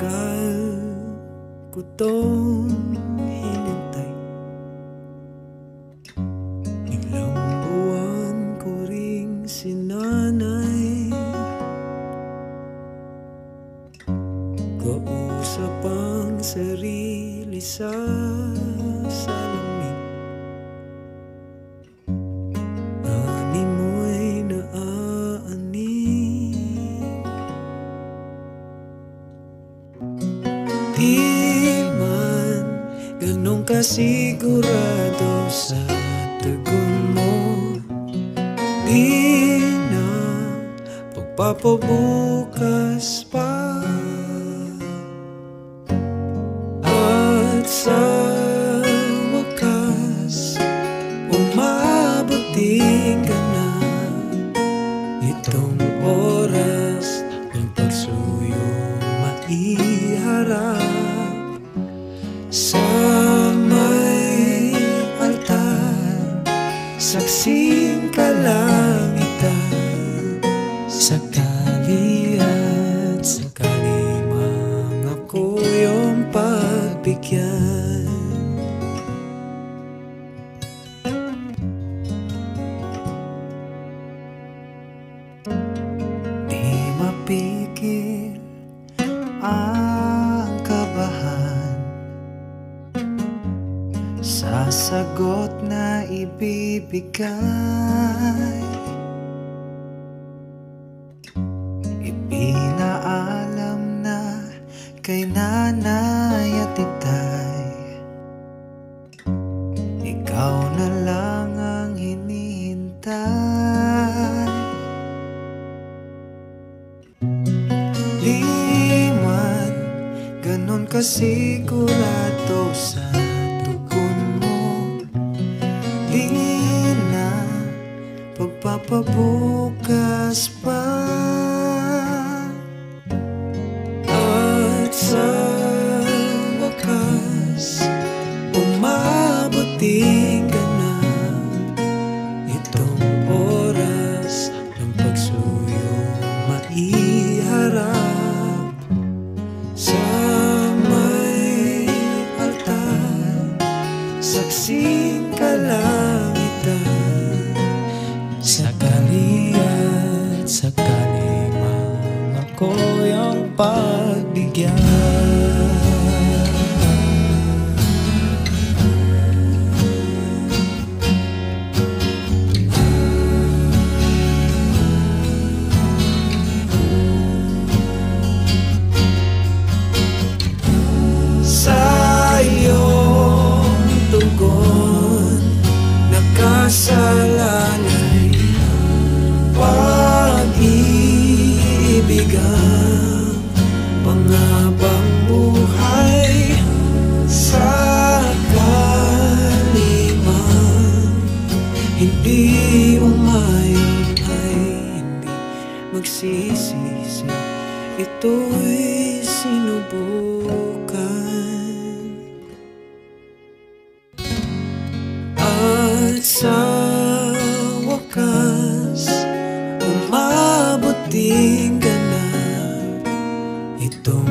Tagal ko tong hinintay, ilang buwan ko ring sinanay. Kausap ang sarili sa salamin, ani mo'y naaani. Di man ganun kasigurado sa tugon mo, di na pagpapabukas pa. At sa wakas, umabot din ka na. Itong oras ng pagsuyo maiharap sa may altar, saksing kalangitan. Sakali at sakali mangako yung pagbigyan. Di mapigil ang kabahan sa sagot na ibibigay. Ipinaalam na kay nanay at itay, ikaw na lang ang hinihintay. Di man ganun kasigurado sa tugon mo, di na pagpapabukas pa. At sa wakas, umabot din ka na. Itong oras ng pagsuyo maiharap sa may altar, saksing kalangitan. Sakali at sakali mangako yung pagbigyan. Sa iyong tugon, nakasalalay pag-ibigang pangabang buhay. Sa kalimang hindi umayon ay hindi magsisisi, ito'y sinubukan. At sa wakas, umabot din ka na. Itong